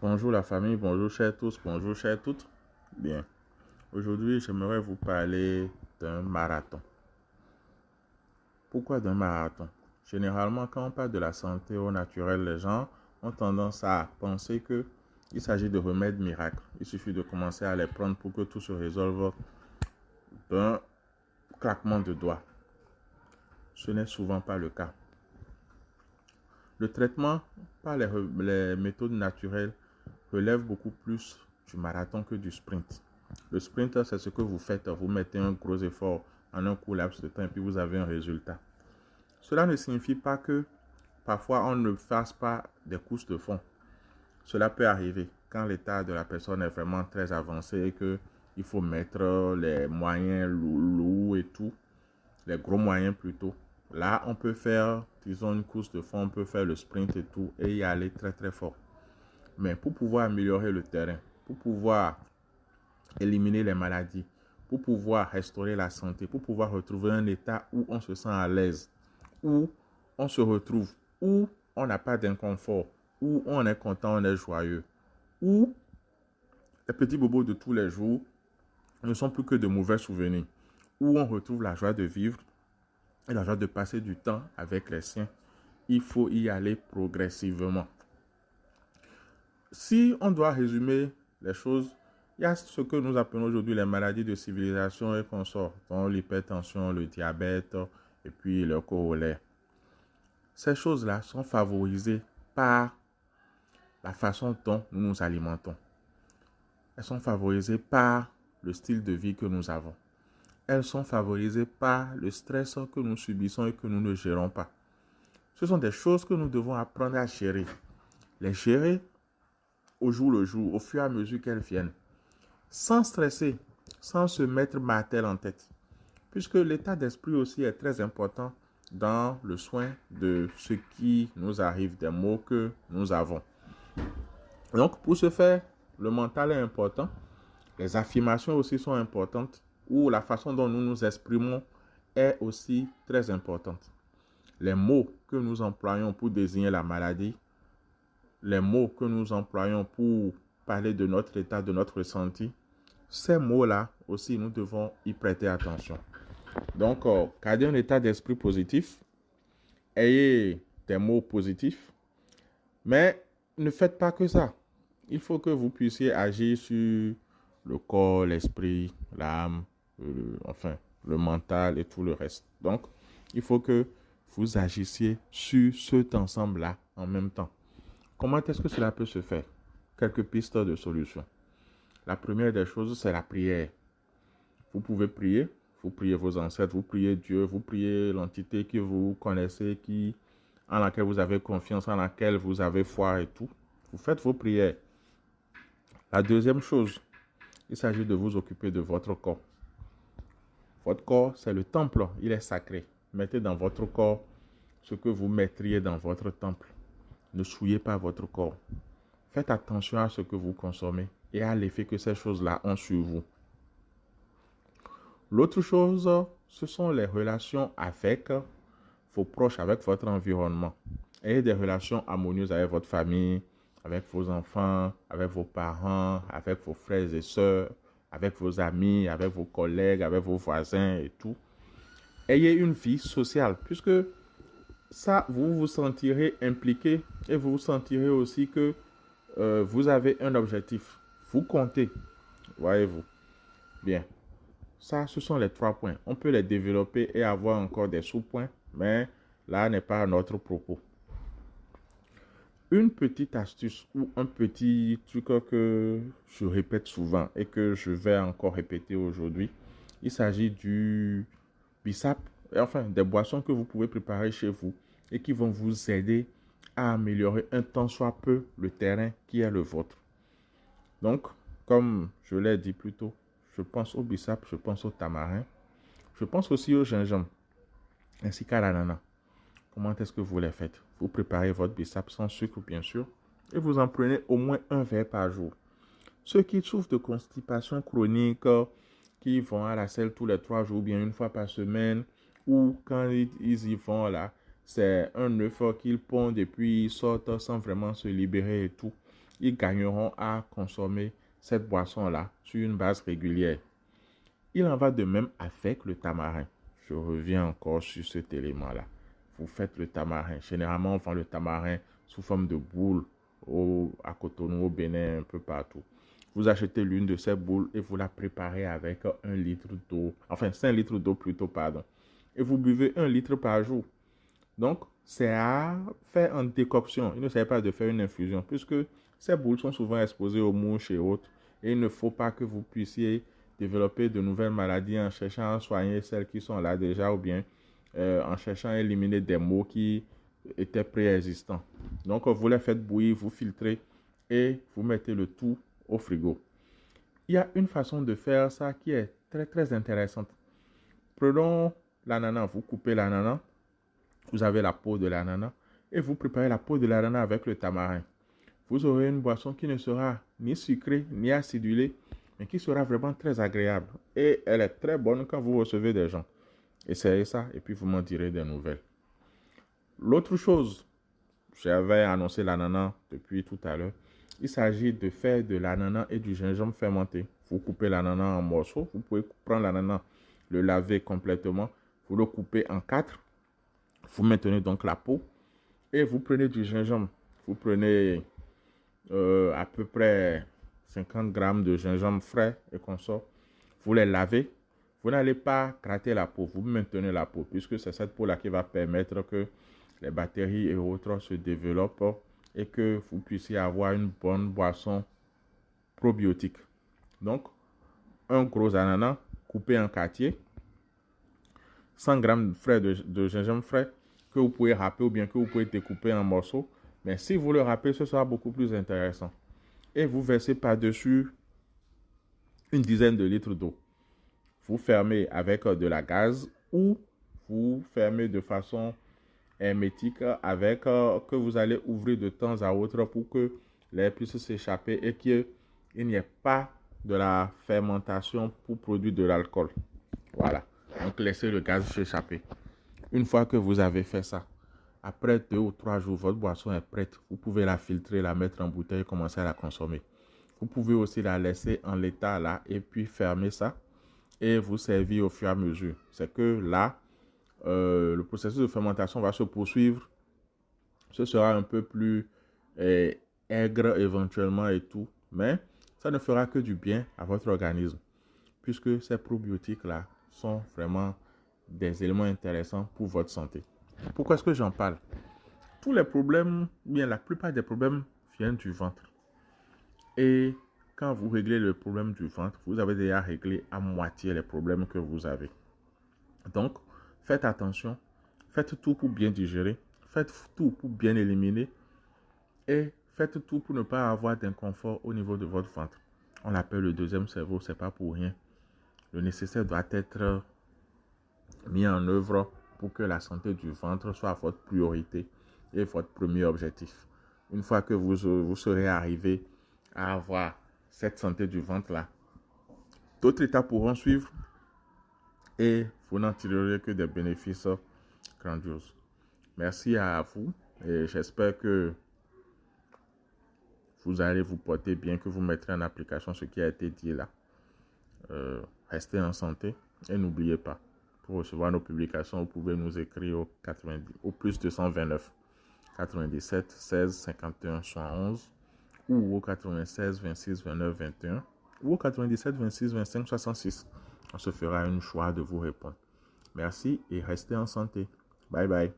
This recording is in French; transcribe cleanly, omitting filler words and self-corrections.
Bonjour la famille, bonjour chers tous, bonjour chers toutes. Bien, aujourd'hui j'aimerais vous parler d'un marathon. Pourquoi d'un marathon? Généralement, quand on parle de la santé au naturel, les gens ont tendance à penser qu'il s'agit de remèdes miracles. Il suffit de commencer à les prendre pour que tout se résolve d'un claquement de doigts. Ce n'est souvent pas le cas. Le traitement par les méthodes naturelles relève beaucoup plus du marathon que du sprint. Le sprint, c'est ce que vous faites. Vous mettez un gros effort en un court laps de temps et puis vous avez un résultat. Cela ne signifie pas que parfois on ne fasse pas des courses de fond. Cela peut arriver quand l'état de la personne est vraiment très avancé et qu'il faut mettre les moyens lourds et tout, les gros moyens plutôt. Là, on peut faire, disons, une course de fond, on peut faire le sprint et tout et y aller très très fort. Mais pour pouvoir améliorer le terrain, pour pouvoir éliminer les maladies, pour pouvoir restaurer la santé, pour pouvoir retrouver un état où on se sent à l'aise, où on se retrouve, où on n'a pas d'inconfort, où on est content, on est joyeux, où les petits bobos de tous les jours ne sont plus que de mauvais souvenirs, où on retrouve la joie de vivre et la joie de passer du temps avec les siens. Il faut y aller progressivement. Si on doit résumer les choses, il y a ce que nous appelons aujourd'hui les maladies de civilisation et consorts, dont l'hypertension, le diabète et puis le corollaire. Ces choses-là sont favorisées par la façon dont nous nous alimentons. Elles sont favorisées par le style de vie que nous avons. Elles sont favorisées par le stress que nous subissons et que nous ne gérons pas. Ce sont des choses que nous devons apprendre à gérer. Les gérer au jour le jour, au fur et à mesure qu'elles viennent. Sans stresser, sans se mettre martel en tête. Puisque l'état d'esprit aussi est très important dans le soin de ce qui nous arrive, des maux que nous avons. Donc, pour ce faire, le mental est important. Les affirmations aussi sont importantes, ou la façon dont nous nous exprimons est aussi très importante. Les mots que nous employons pour désigner la maladie, les mots que nous employons pour parler de notre état, de notre ressenti, ces mots-là aussi, nous devons y prêter attention. Donc, gardez un état d'esprit positif, ayez des mots positifs, mais ne faites pas que ça. Il faut que vous puissiez agir sur le corps, l'esprit, l'âme, le mental et tout le reste. Donc, il faut que vous agissiez sur cet ensemble-là en même temps. Comment est-ce que cela peut se faire? Quelques pistes de solutions. La première des choses, c'est la prière. Vous pouvez prier, vous priez vos ancêtres, vous priez Dieu, vous priez l'entité que vous connaissez, en laquelle vous avez confiance, en laquelle vous avez foi et tout. Vous faites vos prières. La deuxième chose, il s'agit de vous occuper de votre corps. Votre corps, c'est le temple, il est sacré. Mettez dans votre corps ce que vous mettriez dans votre temple. Ne souillez pas votre corps. Faites attention à ce que vous consommez et à l'effet que ces choses-là ont sur vous. L'autre chose, ce sont les relations avec vos proches, avec votre environnement. Ayez des relations harmonieuses avec votre famille, avec vos enfants, avec vos parents, avec vos frères et sœurs, avec vos amis, avec vos collègues, avec vos voisins et tout. Ayez une vie sociale, puisque ça, vous vous sentirez impliqué et vous vous sentirez aussi que vous avez un objectif. Vous comptez, voyez-vous. Bien. Ça, ce sont les 3 points. On peut les développer et avoir encore des sous-points, mais là n'est pas notre propos. Une petite astuce ou un petit truc que je répète souvent et que je vais encore répéter aujourd'hui, il s'agit du bissap, enfin des boissons que vous pouvez préparer chez vous et qui vont vous aider à améliorer un tant soit peu le terrain qui est le vôtre. Donc, comme je l'ai dit plus tôt, je pense au bissap, je pense au tamarin, je pense aussi au gingembre, ainsi qu'à l'ananas. Comment est-ce que vous les faites? Vous préparez votre bissap sans sucre, bien sûr, et vous en prenez au moins un verre par jour. Ceux qui souffrent de constipation chronique, qui vont à la selle tous les 3 jours, bien une fois par semaine, ou quand ils y vont là, c'est un œuf qu'ils pondent et puis ils sortent sans vraiment se libérer et tout. ils gagneront à consommer cette boisson-là sur une base régulière. Il en va de même avec le tamarin. Je reviens encore sur cet élément-là. Vous faites le tamarin. Généralement, on vend le tamarin sous forme de boule à Cotonou, au Bénin, un peu partout. Vous achetez l'une de ces boules et vous la préparez avec 1 litre d'eau. Enfin, 5 litres d'eau plutôt, pardon. Et vous buvez 1 litre par jour. Donc, c'est à faire en décoction. Il ne s'agit pas de faire une infusion puisque ces boules sont souvent exposées aux mouches et autres. Et il ne faut pas que vous puissiez développer de nouvelles maladies en cherchant à soigner celles qui sont là déjà ou bien en cherchant à éliminer des maux qui étaient préexistants. Donc, vous les faites bouillir, vous filtrez et vous mettez le tout au frigo. Il y a une façon de faire ça qui est très très intéressante. Prenons l'ananas, vous coupez l'ananas, vous avez la peau de l'ananas et vous préparez la peau de l'ananas avec le tamarin. Vous aurez une boisson qui ne sera ni sucrée ni acidulée, mais qui sera vraiment très agréable. Et elle est très bonne quand vous recevez des gens. Essayez ça et puis vous m'en direz des nouvelles. L'autre chose, j'avais annoncé l'ananas depuis tout à l'heure. Il s'agit de faire de l'ananas et du gingembre fermenté. Vous coupez l'ananas en morceaux. Vous pouvez prendre l'ananas, le laver complètement. Vous le coupez en 4. Vous maintenez donc la peau. Et vous prenez du gingembre. Vous prenez à peu près 50 grammes de gingembre frais et consort. Vous les lavez. Vous n'allez pas gratter la peau. Vous maintenez la peau puisque c'est cette peau-là qui va permettre que les bactéries et autres se développent et que vous puissiez avoir une bonne boisson probiotique. Donc, un gros ananas coupé en quartier, 100 grammes frais de gingembre frais que vous pouvez râper ou bien que vous pouvez découper en morceaux. Mais si vous le râpez, ce sera beaucoup plus intéressant. Et vous versez par-dessus une dizaine de litres d'eau. Vous fermez avec de la gaze ou vous fermez de façon hermétique avec que vous allez ouvrir de temps à autre pour que l'air puisse s'échapper et qu'il n'y ait pas de la fermentation pour produire de l'alcool. Voilà. Donc laissez le gaz s'échapper. Une fois que vous avez fait ça, après 2 ou 3 jours, votre boisson est prête. Vous pouvez la filtrer, la mettre en bouteille et commencer à la consommer. Vous pouvez aussi la laisser en l'état là et puis fermer ça et vous servir au fur et à mesure. C'est que là, le processus de fermentation va se poursuivre. Ce sera un peu plus aigre éventuellement et tout, mais ça ne fera que du bien à votre organisme puisque ces probiotiques-là sont vraiment des éléments intéressants pour votre santé. Pourquoi est-ce que j'en parle? Tous les problèmes, bien la plupart des problèmes viennent du ventre. Et quand vous réglez le problème du ventre, vous avez déjà réglé à moitié les problèmes que vous avez. Donc, faites attention, faites tout pour bien digérer, faites tout pour bien éliminer et faites tout pour ne pas avoir d'inconfort au niveau de votre ventre. On l'appelle le deuxième cerveau, c'est pas pour rien. Le nécessaire doit être mis en œuvre pour que la santé du ventre soit votre priorité et votre premier objectif. Une fois que vous serez arrivé à avoir cette santé du ventre-là, d'autres étapes pourront suivre et vous n'en tirerez que des bénéfices grandioses. Merci à vous et j'espère que vous allez vous porter bien, que vous mettrez en application ce qui a été dit là. Restez en santé et n'oubliez pas, pour recevoir nos publications, vous pouvez nous écrire au plus 229 97 16 51 111 ou au 96 26 29 21 ou au 97 26 25 66. On se fera une choix de vous répondre. Merci et restez en santé. Bye bye.